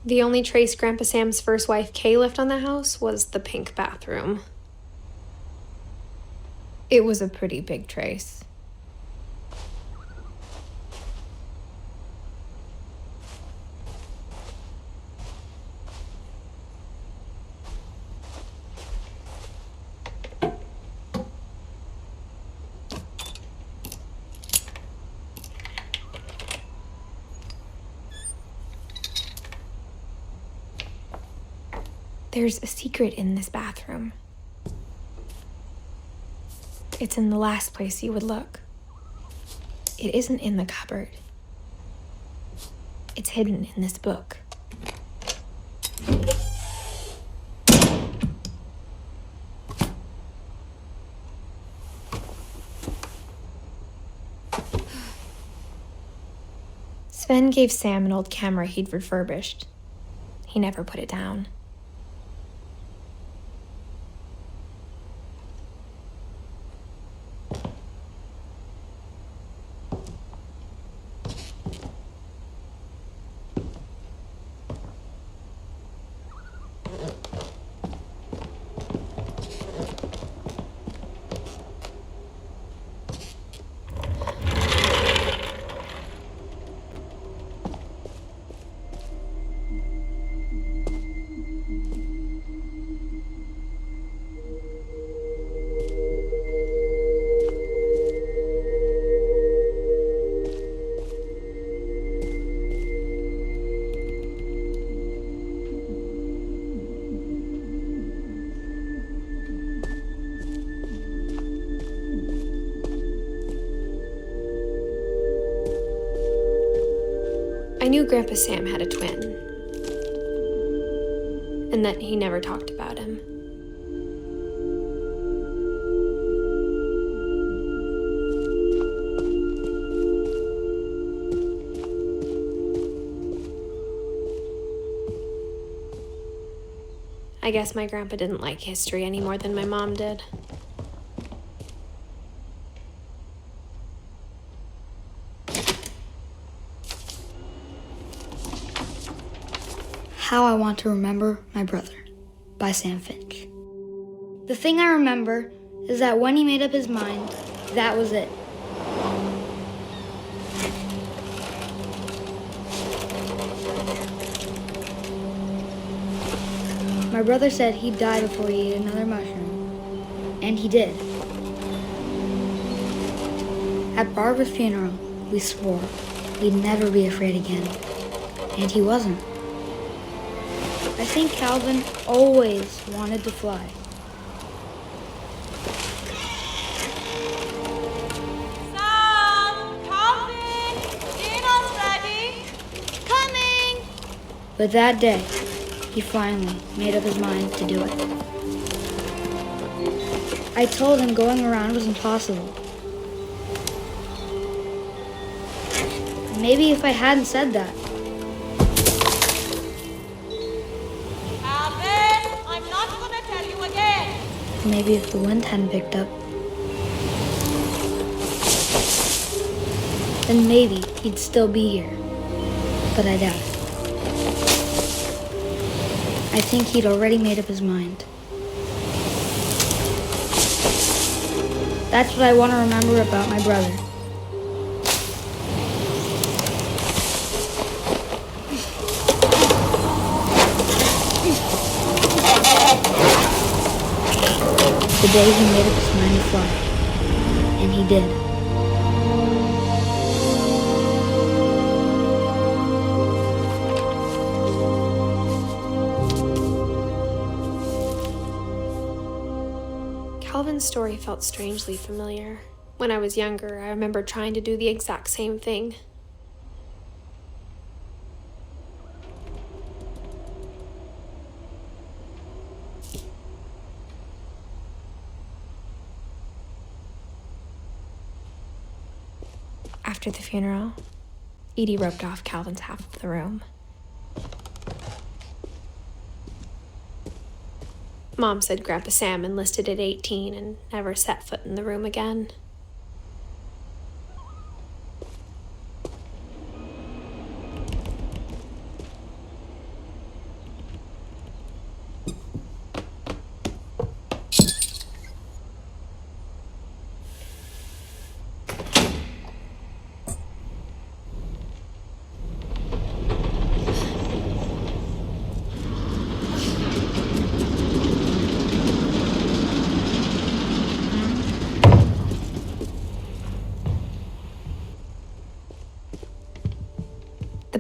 The only trace Grandpa Sam's first wife Kay left on the house was the pink bathroom. It was a pretty big trace. There's a secret in this bathroom. It's in the last place you would look. It isn't in the cupboard. It's hidden in this book. Sven gave Sam an old camera he'd refurbished. He never put it down. I knew Grandpa Sam had a twin, and that he never talked about him. I guess my grandpa didn't like history any more than my mom did. How I Want to Remember My Brother by Sam Finch. The thing I remember is that when he made up his mind, that was it. My brother said he'd die before he ate another mushroom, and he did. At Barbara's funeral, we swore we'd never be afraid again, and he wasn't. I think Calvin always wanted to fly. Sam! Calvin! Dinner's ready! Coming! But that day, he finally made up his mind to do it. I told him going around was impossible. Maybe if I hadn't said that, maybe if the wind hadn't picked up, then maybe he'd still be here. But I doubt it. I think he'd already made up his mind. That's what I want to remember about my brother. The day he made up his mind to fly. And he did. Calvin's story felt strangely familiar. When I was younger, I remember trying to do the exact same thing. After the funeral, Edie roped off Calvin's half of the room. Mom said Grandpa Sam enlisted at 18 and never set foot in the room again.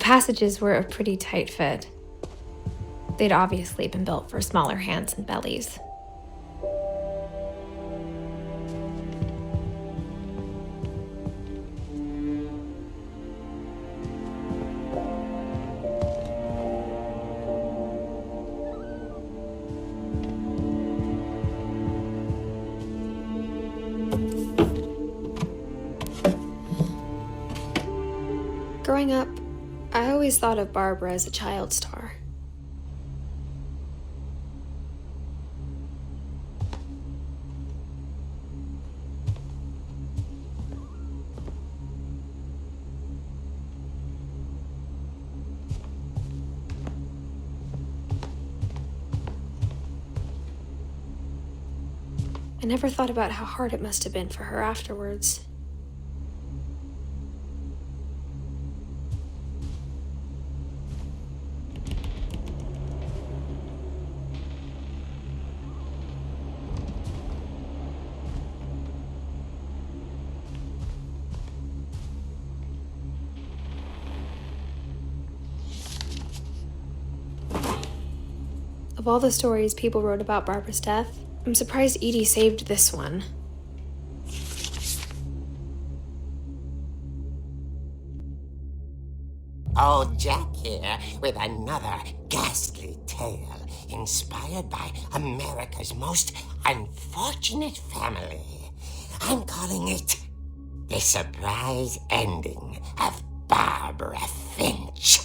passages were a pretty tight fit. They'd obviously been built for smaller hands and bellies. Growing up, I always thought of Barbara as a child star. I never thought about how hard it must have been for her afterwards. Of all the stories people wrote about Barbara's death, I'm surprised Edie saved this one. Old Jack here with another ghastly tale inspired by America's most unfortunate family. I'm calling it The Surprise Ending of Barbara Finch.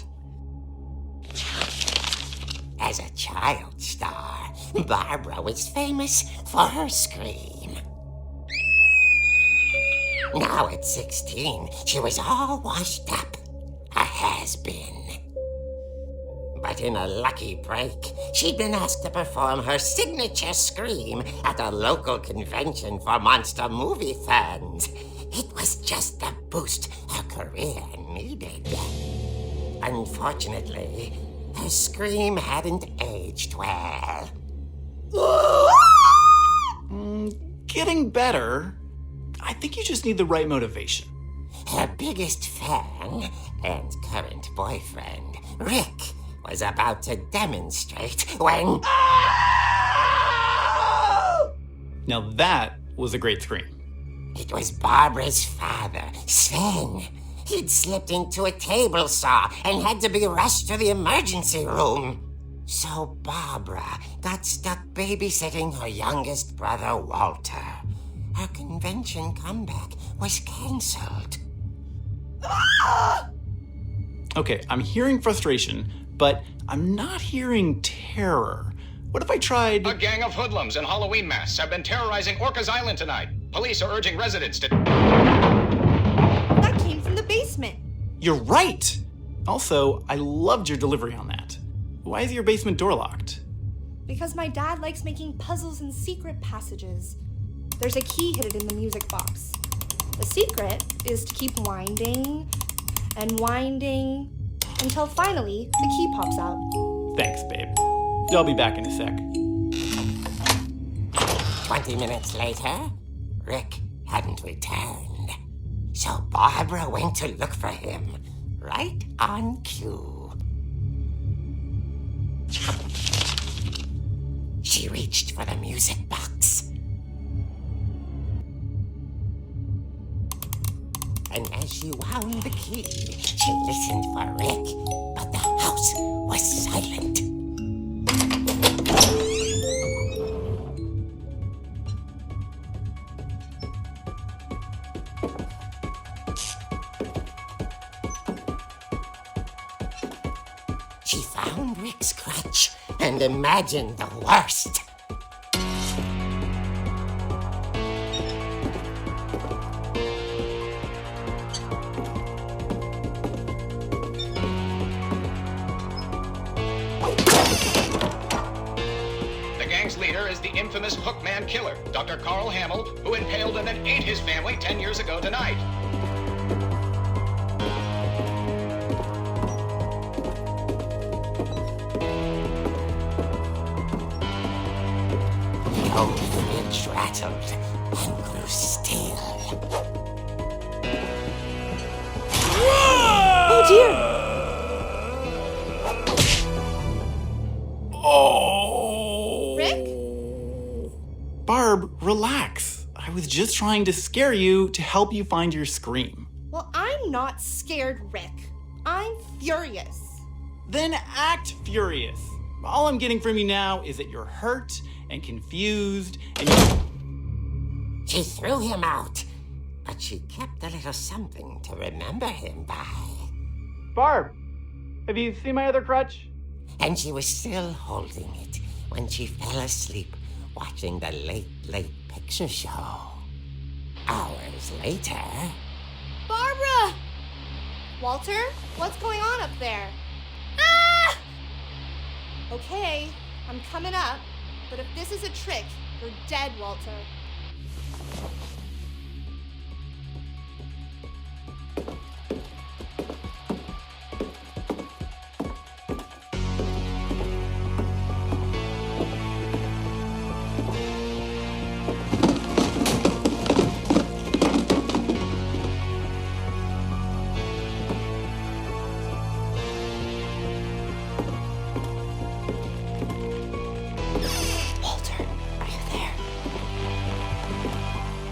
As a child star, Barbara was famous for her scream. Now at 16, she was all washed up, a has-been. But in a lucky break, she'd been asked to perform her signature scream at a local convention for monster movie fans. It was just the boost her career needed. Unfortunately, her scream hadn't aged well. Getting better. I think you just need the right motivation. Her biggest fan and current boyfriend, Rick, was about to demonstrate when... Now that was a great scream. It was Barbara's father, Sven. He'd slipped into a table saw and had to be rushed to the emergency room. So Barbara got stuck babysitting her youngest brother, Walter. Her convention comeback was canceled. Okay, I'm hearing frustration, but I'm not hearing terror. What if I tried... A gang of hoodlums in Halloween masks have been terrorizing Orcas Island tonight. Police are urging residents to... That came from the basement. You're right! Also, I loved your delivery on that. Why is your basement door locked? Because my dad likes making puzzles and secret passages. There's a key hidden in the music box. The secret is to keep winding and winding until finally the key pops out. Thanks, babe. I'll be back in a sec. 20 minutes later, Rick hadn't returned. So Barbara went to look for him, right on cue. She reached for the music box. And as she wound the key, she listened for Rick, but the house was silent. She found Rick's crutch and imagined the worst. The gang's leader is the infamous Hookman killer, Dr. Carl Hamill, who impaled and then ate his family 10 years ago tonight. The old Finch rattled and grew still. Oh dear! relax. I was just trying to scare you to help you find your scream. Well, I'm not scared, Rick. I'm furious. Then act furious. All I'm getting from you now is that you're hurt and confused and you... She threw him out, but she kept a little something to remember him by. Barb, have you seen my other crutch? And she was still holding it when she fell asleep watching the late picture show. Hours later... Barbara! Walter, what's going on up there? Ah! Okay, I'm coming up, but if this is a trick, you're dead, Walter.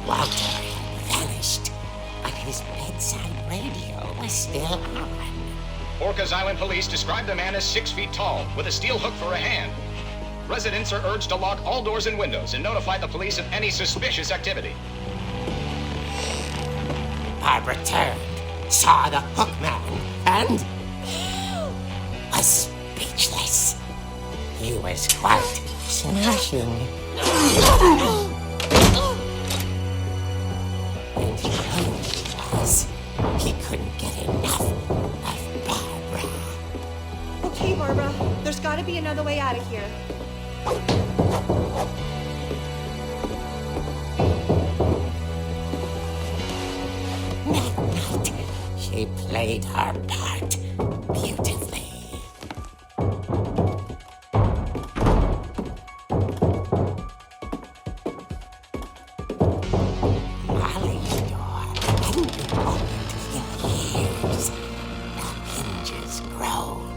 Walter had vanished, but his bedside radio was still on. Orcas Island police describe the man as 6 feet tall, with a steel hook for a hand. Residents are urged to lock all doors and windows and notify the police of any suspicious activity. Barbara turned, saw the hook man, and was speechless. He was quite smashing. And he realized he couldn't get enough of Barbara. Okay, Barbara, there's gotta be another way out of here. That night, she played her part beautifully. Molly's door hadn't been opened in years. The hinges groaned.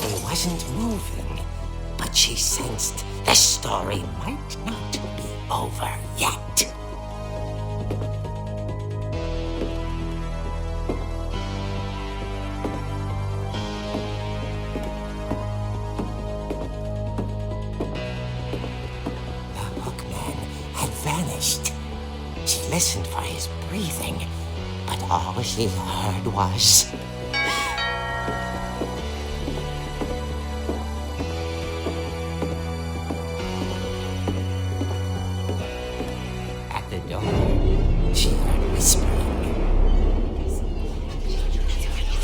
He wasn't moving, but she sensed the story might not be over yet. The hookman had vanished. She listened for his breathing, but all she heard was... At the door, she heard whispering.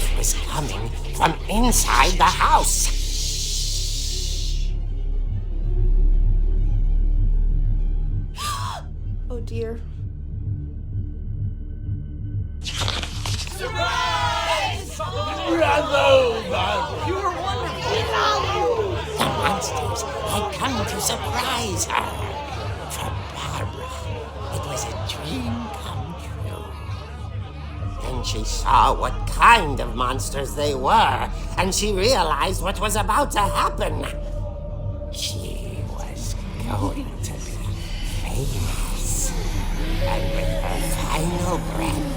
It was coming from inside the house. Oh dear. The monsters had come to surprise her. For Barbara, it was a dream come true. Then she saw what kind of monsters they were, and she realized what was about to happen. She was going to be famous. And with her final breath,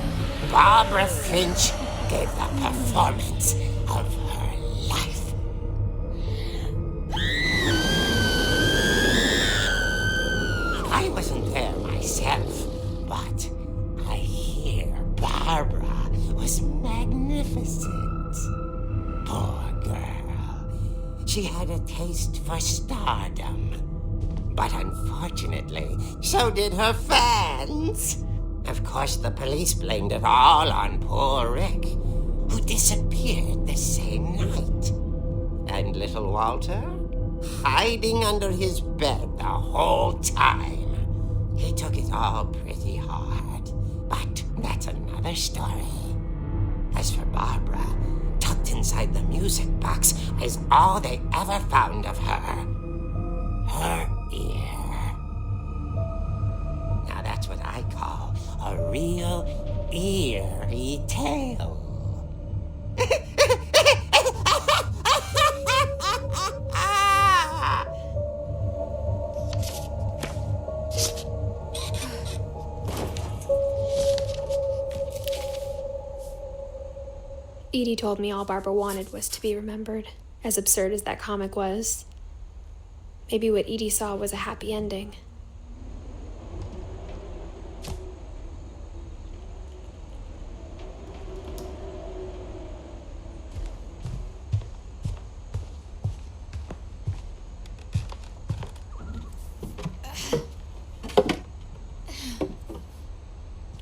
Barbara Finch gave the performance of her life. I wasn't there myself, but I hear Barbara was magnificent. Poor girl. She had a taste for stardom. But unfortunately, so did her fans. Of course, the police blamed it all on poor Rick, who disappeared the same night. And little Walter? Hiding under his bed the whole time. He took it all pretty hard, but that's another story. As for Barbara, tucked inside the music box is all they ever found of her. Her ear. Now that's what I call a real eerie tale. Edie told me all Barbara wanted was to be remembered, as absurd as that comic was. Maybe what Edie saw was a happy ending.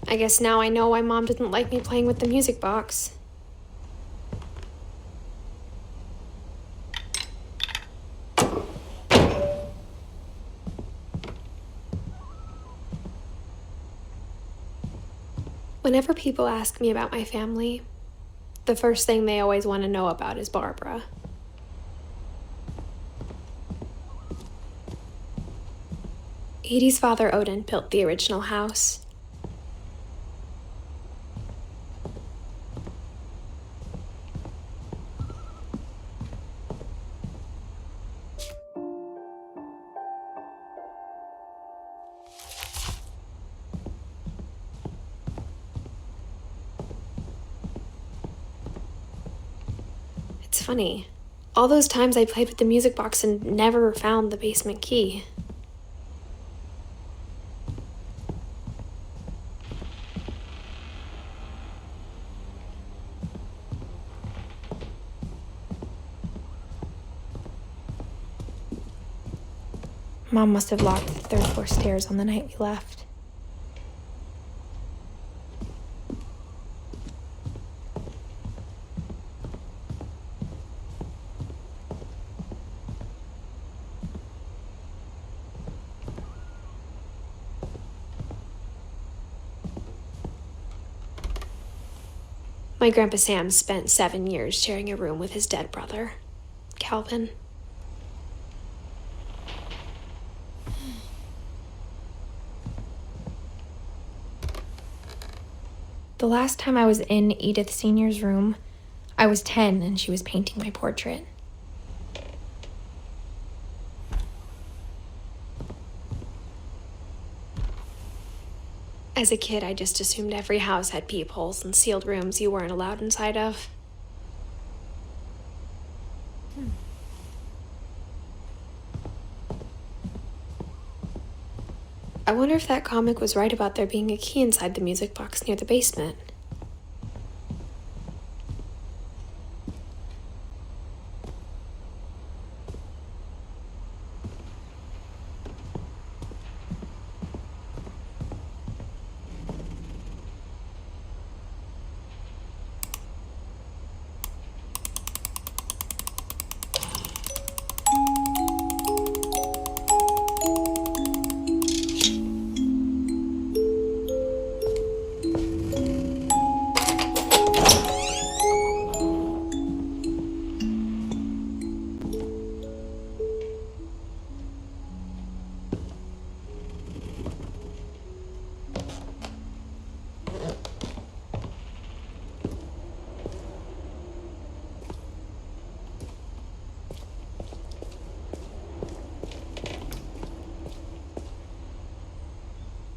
I guess now I know why Mom didn't like me playing with the music box. Whenever people ask me about my family, the first thing they always want to know about is Barbara. Edie's father, Odin, built the original house. It's funny. All those times I played with the music box and never found the basement key. Mom must have locked the third floor stairs on the night we left. My Grandpa Sam spent 7 years sharing a room with his dead brother, Calvin. The last time I was in Edith Sr.'s room, I was 10 and she was painting my portrait. As a kid, I just assumed every house had peepholes and sealed rooms you weren't allowed inside of. I wonder if that comic was right about there being a key inside the music box near the basement.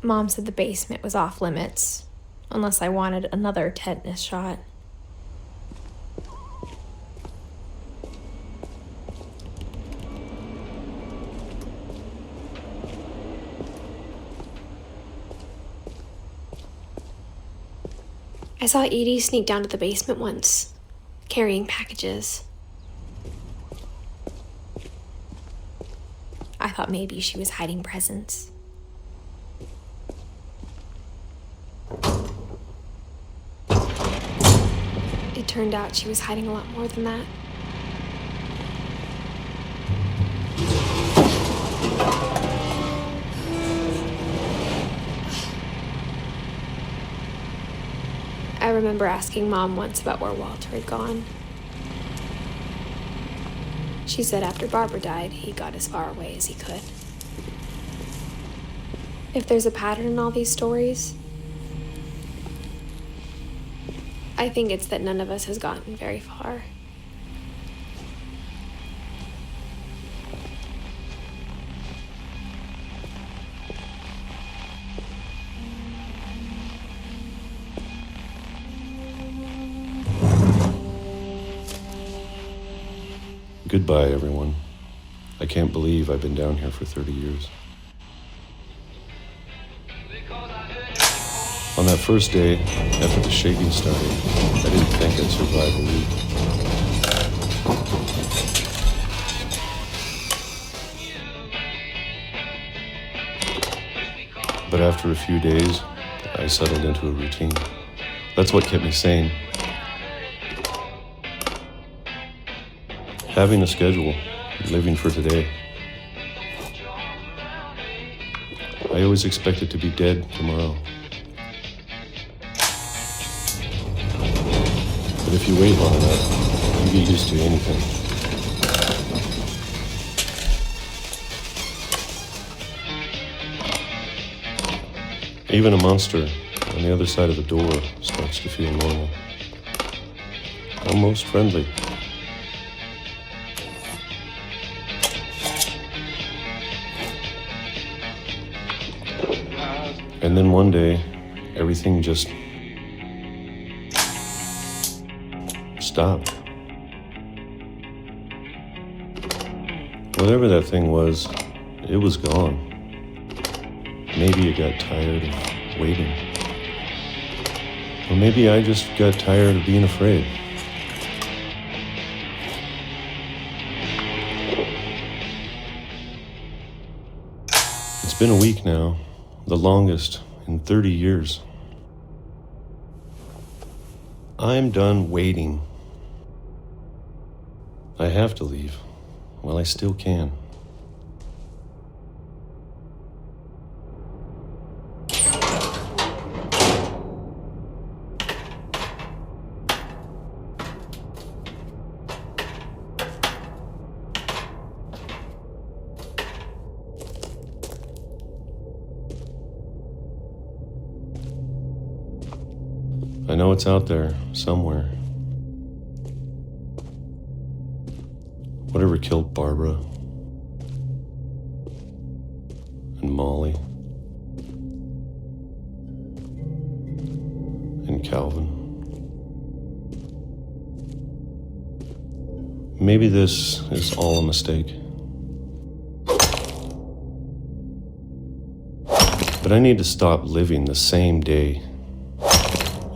Mom said the basement was off limits, unless I wanted another tetanus shot. I saw Edie sneak down to the basement once, carrying packages. I thought maybe she was hiding presents. It turned out she was hiding a lot more than that. I remember asking Mom once about where Walter had gone. She said after Barbara died, he got as far away as he could. If there's a pattern in all these stories, I think it's that none of us has gotten very far. Goodbye, everyone. I can't believe I've been down here for 30 years. On that first day, after the shaking started, I didn't think I'd survive a week. But after a few days, I settled into a routine. That's what kept me sane. Having a schedule, living for today. I always expected to be dead tomorrow. But if you wait long enough, you get used to anything. Even a monster on the other side of the door starts to feel normal. Almost friendly. And then one day, everything just stopped. Whatever that thing was, it was gone. Maybe it got tired of waiting. Or maybe I just got tired of being afraid. It's been a week now, the longest in 30 years. I'm done waiting. I have to leave while I still can. I know it's out there, somewhere. Whatever killed Barbara and Molly and Calvin. Maybe this is all a mistake. But I need to stop living the same day,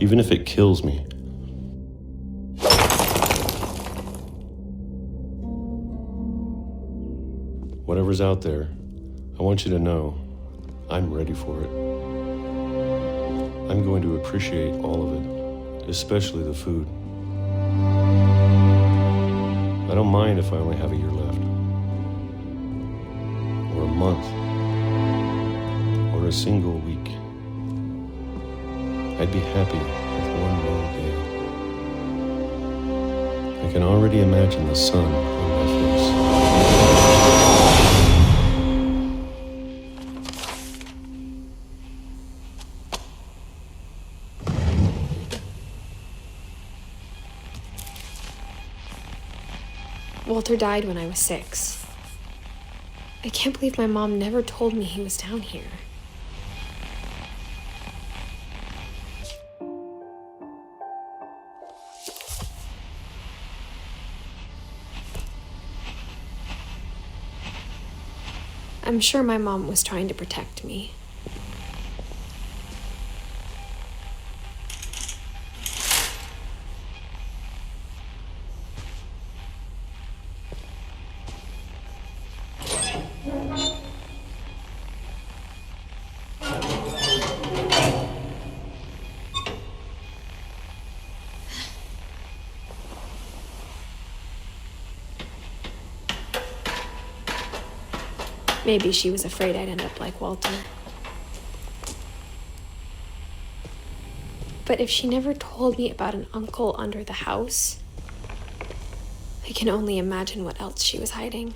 even if it kills me. Whatever's out there, I want you to know I'm ready for it. I'm going to appreciate all of it, especially the food. I don't mind if I only have a year left, or a month, or a single week. I'd be happy with one more day. I can already imagine the sun on my face. Walter died when I was 6. I can't believe my mom never told me he was down here. I'm sure my mom was trying to protect me. Maybe she was afraid I'd end up like Walter. But if she never told me about an uncle under the house, I can only imagine what else she was hiding.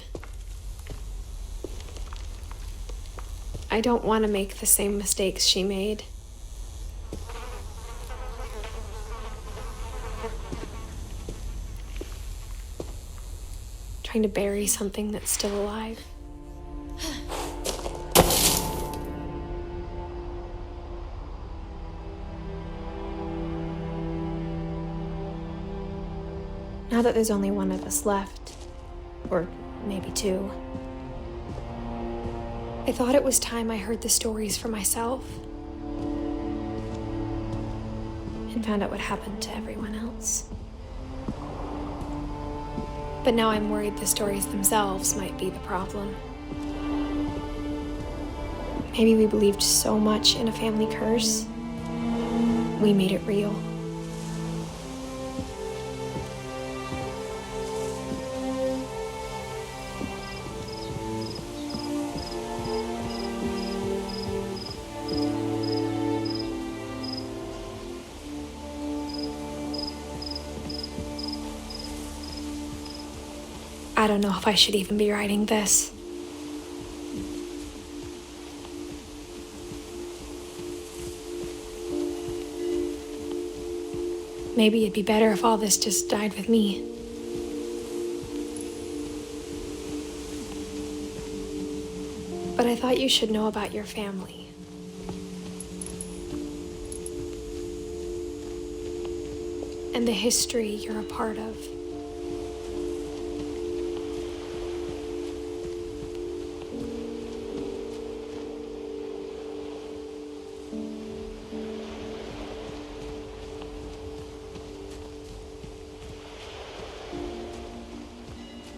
I don't want to make the same mistakes she made. Trying to bury something that's still alive. Now that there's only one of us left, or maybe 2. I thought it was time I heard the stories for myself and found out what happened to everyone else. But now I'm worried the stories themselves might be the problem. Maybe we believed so much in a family curse, we made it real. I don't know if I should even be writing this. Maybe it'd be better if all this just died with me. But I thought you should know about your family. And the history you're a part of.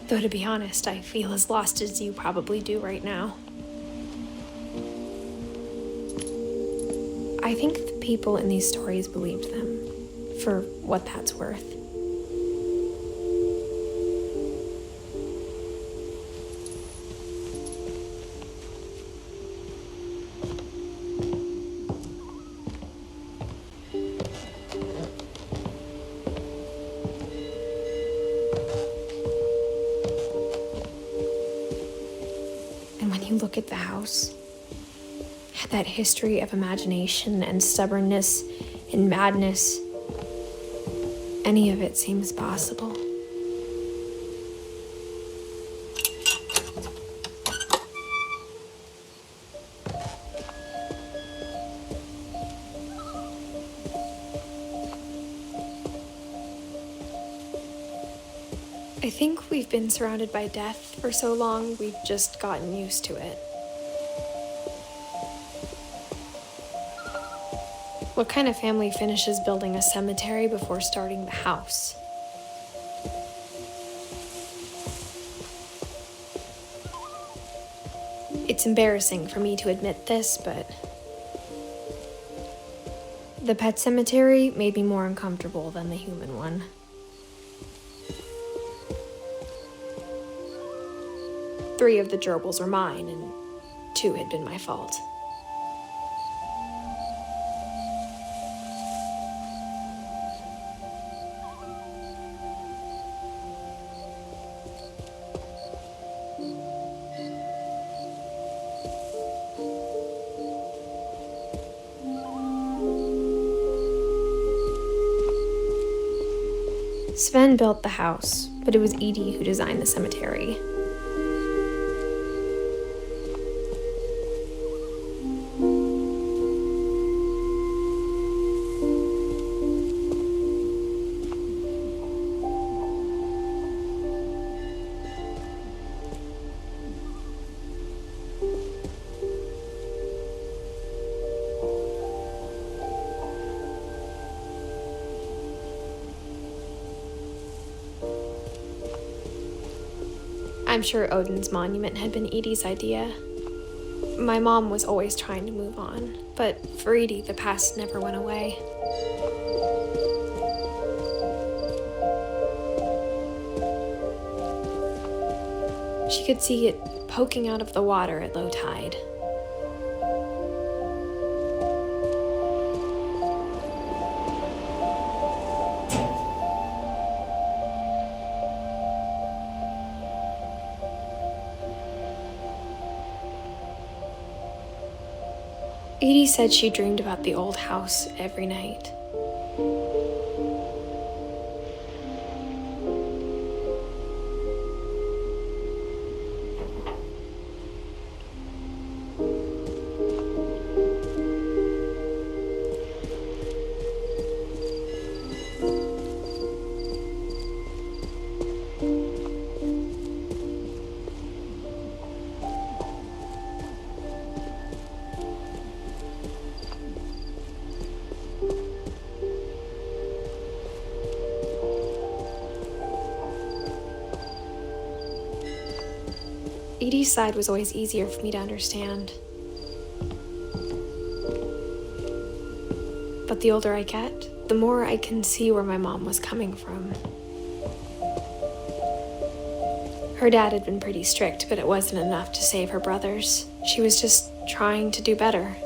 Though to be honest, I feel as lost as you probably do right now. I think the people in these stories believed them, for what that's worth. Look at the house. It had that history of imagination and stubbornness and madness. Any of it seems possible. I think we've been surrounded by death for so long, we've just gotten used to it. What kind of family finishes building a cemetery before starting the house? It's embarrassing for me to admit this, but the pet cemetery made me more uncomfortable than the human one. Three of the gerbils were mine, and 2 had been my fault. Sven built the house, but it was Edie who designed the cemetery. I'm sure Odin's monument had been Edie's idea. My mom was always trying to move on, but for Edie, the past never went away. She could see it poking out of the water at low tide. Edie said she dreamed about the old house every night. Edie's side was always easier for me to understand. But the older I get, the more I can see where my mom was coming from. Her dad had been pretty strict, but it wasn't enough to save her brothers. She was just trying to do better.